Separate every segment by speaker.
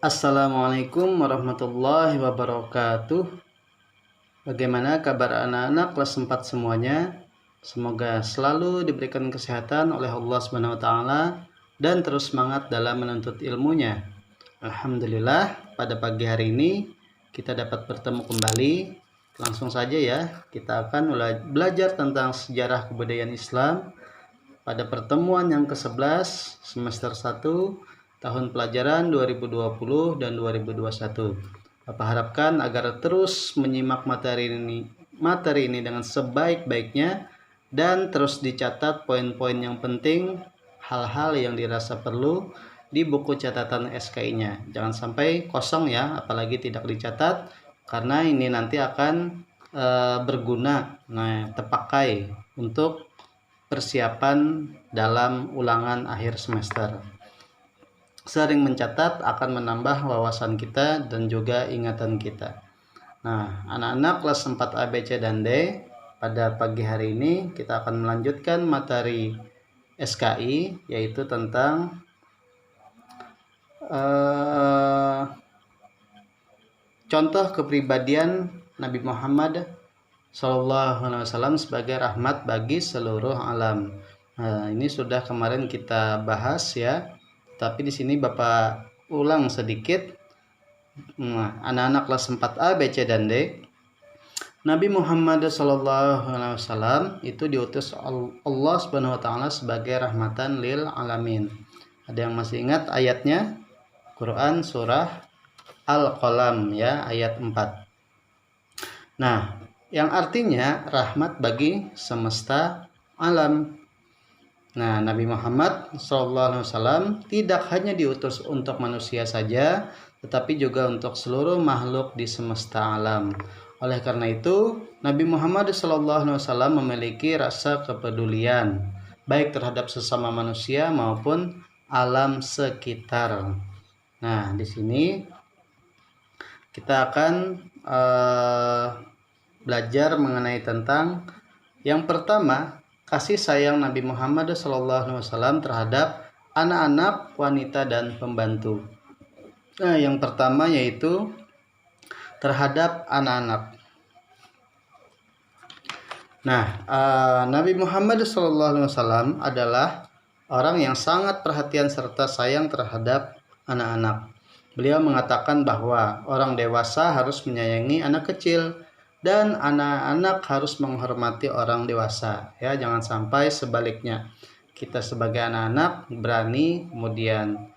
Speaker 1: Assalamualaikum warahmatullahi wabarakatuh. Bagaimana kabar anak-anak kelas 4 semuanya? Semoga selalu diberikan kesehatan oleh Allah Subhanahu wa taala dan terus semangat dalam menuntut ilmunya. Alhamdulillah, pada pagi hari ini kita dapat bertemu kembali. Langsung saja ya, kita akan belajar tentang sejarah kebudayaan Islam pada pertemuan yang ke-11 semester 1 tahun pelajaran 2020 dan 2021. Bapak harapkan agar terus menyimak materi ini dengan sebaik-baiknya dan terus dicatat poin-poin yang penting, hal-hal yang dirasa perlu di buku catatan SKI-nya. Jangan sampai kosong ya, apalagi tidak dicatat, karena ini nanti akan berguna, terpakai untuk persiapan dalam ulangan akhir semester. Sering mencatat akan menambah wawasan kita dan juga ingatan kita. Nah, anak-anak kelas 4 A, B, C, dan D, pada pagi hari ini kita akan melanjutkan materi SKI, yaitu tentang contoh kepribadian Nabi Muhammad SAW sebagai rahmat bagi seluruh alam. Nah, ini sudah kemarin kita bahas ya. Tapi di sini Bapak ulang sedikit. Nah, anak-anak kelas 4A, B, C, dan D. Nabi Muhammad SAW itu diutus Allah Subhanahu wa taala sebagai rahmatan lil alamin. Ada yang masih ingat ayatnya? Quran surah Al-Qalam ya, ayat 4. Nah, yang artinya rahmat bagi semesta alam. Nah, Nabi Muhammad SAW tidak hanya diutus untuk manusia saja, tetapi juga untuk seluruh makhluk di semesta alam. Oleh karena itu, Nabi Muhammad SAW memiliki rasa kepedulian, baik terhadap sesama manusia maupun alam sekitar. Nah, di sini kita akan belajar mengenai tentang yang pertama, kasih sayang Nabi Muhammad SAW terhadap anak-anak, wanita, dan pembantu. Nah, yang pertama yaitu terhadap anak-anak. Nah, Nabi Muhammad SAW adalah orang yang sangat perhatian serta sayang terhadap anak-anak. Beliau mengatakan bahwa orang dewasa harus menyayangi anak kecil dan anak-anak harus menghormati orang dewasa ya, jangan sampai sebaliknya kita sebagai anak-anak berani kemudian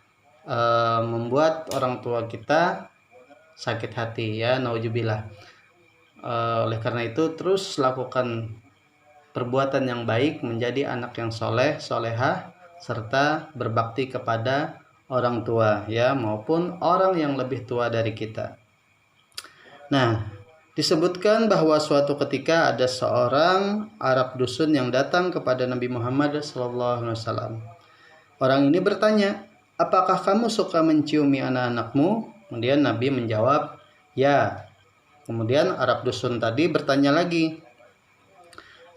Speaker 1: membuat orang tua kita sakit hati ya, nauzubillah. Oleh karena itu terus lakukan perbuatan yang baik, menjadi anak yang soleh, solehah, serta berbakti kepada orang tua ya, maupun orang yang lebih tua dari kita. Nah, disebutkan bahwa suatu ketika ada seorang Arab dusun yang datang kepada Nabi Muhammad SAW. Orang ini bertanya, apakah kamu suka menciumi anak-anakmu? Kemudian Nabi menjawab, ya. Kemudian Arab dusun tadi bertanya lagi.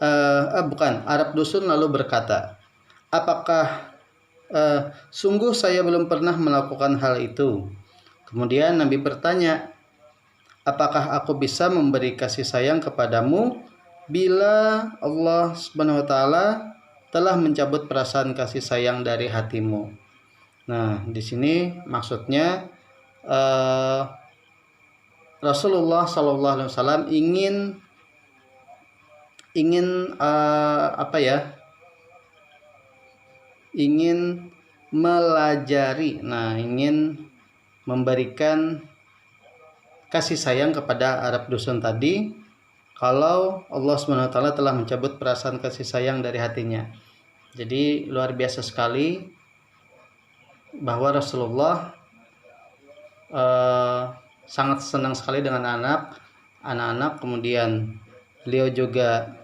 Speaker 1: Arab dusun lalu berkata, apakah sungguh saya belum pernah melakukan hal itu? Kemudian Nabi bertanya, apakah aku bisa memberi kasih sayang kepadamu bila Allah Subhanahu wa taala telah mencabut perasaan kasih sayang dari hatimu? Nah, di sini maksudnya Rasulullah SAW ingin melajari, ingin memberikan kasih sayang kepada Arab dusun tadi, kalau Allah SWT telah mencabut perasaan kasih sayang dari hatinya. Jadi luar biasa sekali bahwa Rasulullah sangat senang sekali dengan anak-anak, kemudian beliau juga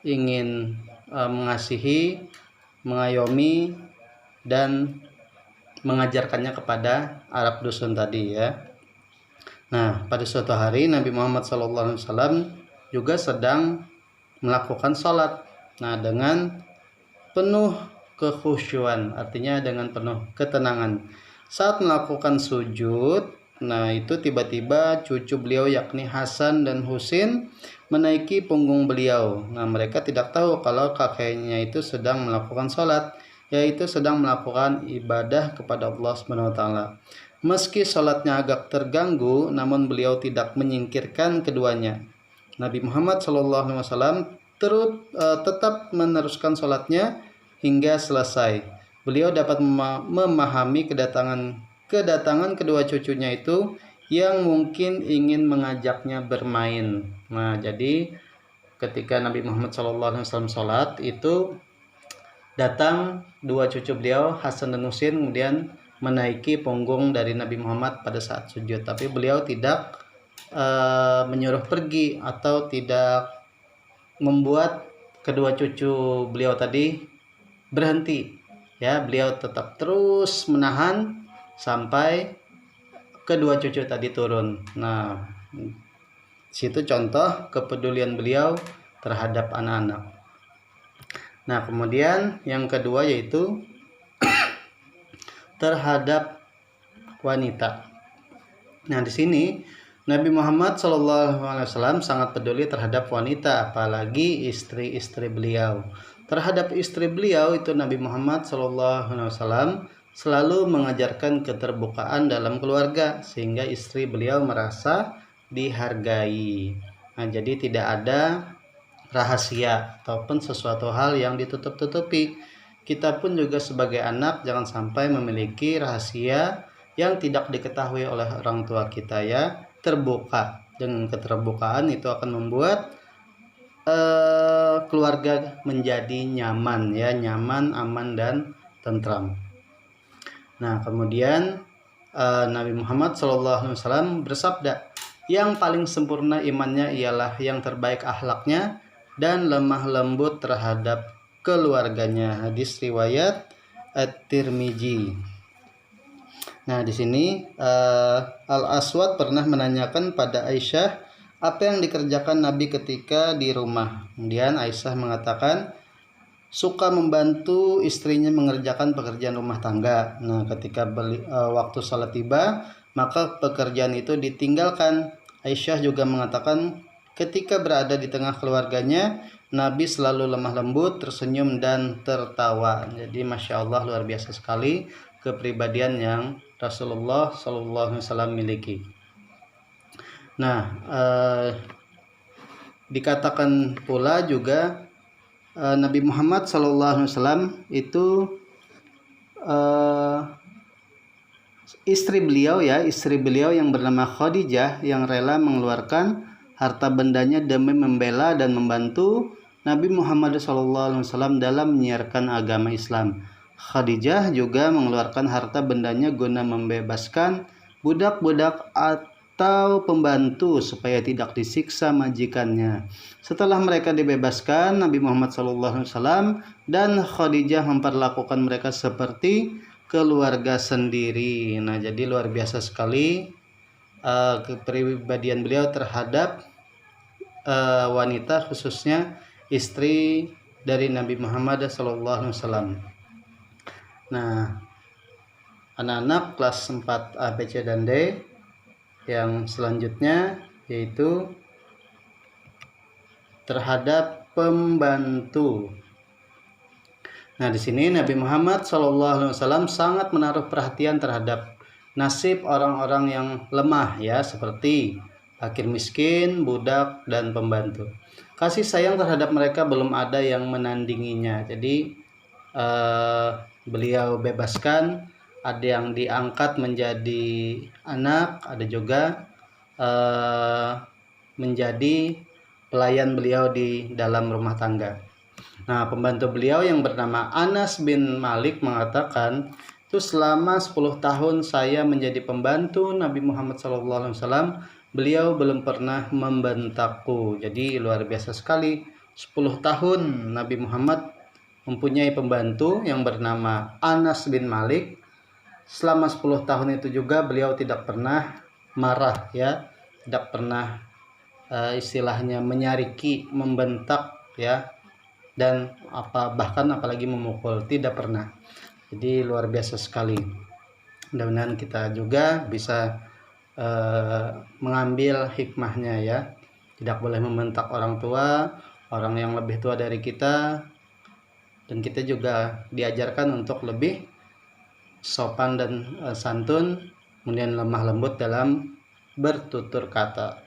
Speaker 1: ingin mengasihi, mengayomi, dan mengajarkannya kepada Arab dusun tadi ya. Nah, pada suatu hari Nabi Muhammad SAW juga sedang melakukan sholat. Nah, dengan penuh kekhusyuan, artinya dengan penuh ketenangan. Saat melakukan sujud, nah itu tiba-tiba cucu beliau yakni Hasan dan Husin menaiki punggung beliau. Nah, mereka tidak tahu kalau kakeknya itu sedang melakukan sholat, yaitu sedang melakukan ibadah kepada Allah Subhanahu wa taala. Meski sholatnya agak terganggu, namun beliau tidak menyingkirkan keduanya. Nabi Muhammad SAW tetap meneruskan sholatnya hingga selesai. Beliau dapat memahami kedatangan kedua cucunya itu yang mungkin ingin mengajaknya bermain. Nah, jadi ketika Nabi Muhammad SAW sholat itu datang dua cucu beliau Hasan dan Husin kemudian menaiki punggung dari Nabi Muhammad pada saat sujud, tapi beliau tidak menyuruh pergi atau tidak membuat kedua cucu beliau tadi berhenti, ya. Beliau tetap terus menahan sampai kedua cucu tadi turun. Nah, situ contoh kepedulian beliau terhadap anak-anak. Nah, kemudian yang kedua yaitu terhadap wanita. Nah, di sini Nabi Muhammad SAW sangat peduli terhadap wanita, apalagi istri-istri beliau. Terhadap istri beliau itu Nabi Muhammad SAW selalu mengajarkan keterbukaan dalam keluarga sehingga istri beliau merasa dihargai. Nah, jadi tidak ada rahasia ataupun sesuatu hal yang ditutup-tutupi. Kita pun juga sebagai anak jangan sampai memiliki rahasia yang tidak diketahui oleh orang tua kita, ya. Terbuka. Dengan keterbukaan itu akan membuat keluarga menjadi nyaman, ya, nyaman, aman dan tentram. Nah, kemudian Nabi Muhammad SAW bersabda, yang paling sempurna imannya ialah yang terbaik akhlaknya dan lemah lembut terhadap keluarganya. Hadis riwayat At-Tirmizi. Nah, di sini Al-Aswad pernah menanyakan pada Aisyah apa yang dikerjakan Nabi ketika di rumah. Kemudian Aisyah mengatakan suka membantu istrinya mengerjakan pekerjaan rumah tangga. Nah, ketika waktu salat tiba, maka pekerjaan itu ditinggalkan. Aisyah juga mengatakan ketika berada di tengah keluarganya, Nabi selalu lemah lembut, tersenyum dan tertawa. Jadi Masya Allah, luar biasa sekali kepribadian yang Rasulullah SAW miliki. Nah, dikatakan pula juga Nabi Muhammad SAW itu istri beliau yang bernama Khadijah yang rela mengeluarkan harta bendanya demi membela dan membantu Nabi Muhammad SAW dalam menyiarkan agama Islam. Khadijah juga mengeluarkan harta bendanya guna membebaskan budak-budak atau pembantu supaya tidak disiksa majikannya. Setelah mereka dibebaskan, Nabi Muhammad SAW dan Khadijah memperlakukan mereka seperti keluarga sendiri. Nah, jadi luar biasa sekali kepribadian beliau terhadap wanita, khususnya istri dari Nabi Muhammad SAW. Nah, anak-anak kelas 4 A, B, C, dan D yang selanjutnya yaitu terhadap pembantu. Nah, di sini Nabi Muhammad SAW sangat menaruh perhatian terhadap nasib orang-orang yang lemah, ya, seperti fakir miskin, budak, dan pembantu. Kasih sayang terhadap mereka belum ada yang menandinginya. Jadi beliau bebaskan, ada yang diangkat menjadi anak, ada juga menjadi pelayan beliau di dalam rumah tangga. Nah, pembantu beliau yang bernama Anas bin Malik mengatakan, itu selama 10 tahun saya menjadi pembantu Nabi Muhammad SAW, beliau belum pernah membentakku. Jadi luar biasa sekali, 10 tahun Nabi Muhammad mempunyai pembantu yang bernama Anas bin Malik. Selama 10 tahun itu juga beliau tidak pernah marah, ya, tidak pernah istilahnya menyariki, membentak, ya, dan bahkan apalagi memukul, tidak pernah. Jadi luar biasa sekali. Mudah-mudahan kita juga bisa mengambil hikmahnya ya. Tidak boleh membentak orang tua, orang yang lebih tua dari kita, dan kita juga diajarkan untuk lebih sopan dan santun, kemudian lemah lembut dalam bertutur kata.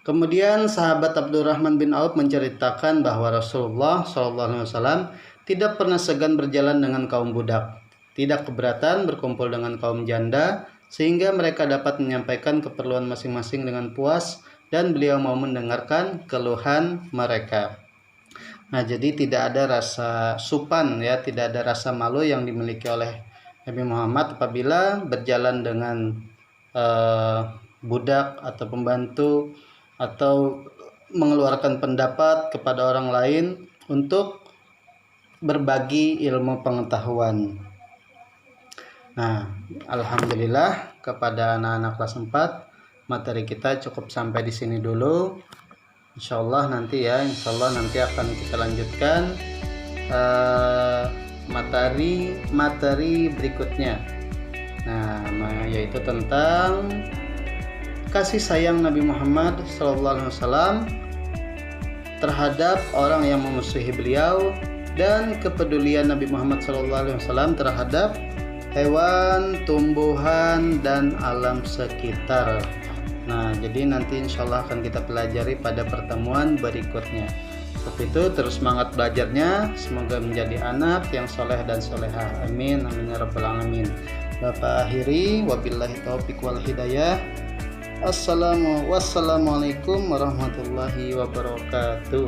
Speaker 1: Kemudian sahabat Abdurrahman bin Auf menceritakan bahwa Rasulullah SAW tidak pernah segan berjalan dengan kaum budak, tidak keberatan berkumpul dengan kaum janda, sehingga mereka dapat menyampaikan keperluan masing-masing dengan puas dan beliau mau mendengarkan keluhan mereka. Nah, jadi tidak ada rasa supan ya, tidak ada rasa malu yang dimiliki oleh Nabi Muhammad apabila berjalan dengan budak atau pembantu atau mengeluarkan pendapat kepada orang lain untuk berbagi ilmu pengetahuan. Nah, alhamdulillah kepada anak-anak kelas 4 materi kita cukup sampai di sini dulu. Insyaallah nanti akan kita lanjutkan materi berikutnya. Nah, yaitu tentang kasih sayang Nabi Muhammad SAW terhadap orang yang memusuhi beliau dan kepedulian Nabi Muhammad SAW terhadap hewan, tumbuhan, dan alam sekitar. Nah, jadi nanti insyaallah akan kita pelajari pada pertemuan berikutnya. Untuk itu terus semangat belajarnya, semoga menjadi anak yang soleh dan solehah. Amin, amin ya rabbal alamin. Bapak akhiri, wabillahi taufiq wal hidayah. Wassalamualaikum warahmatullahi wabarakatuh.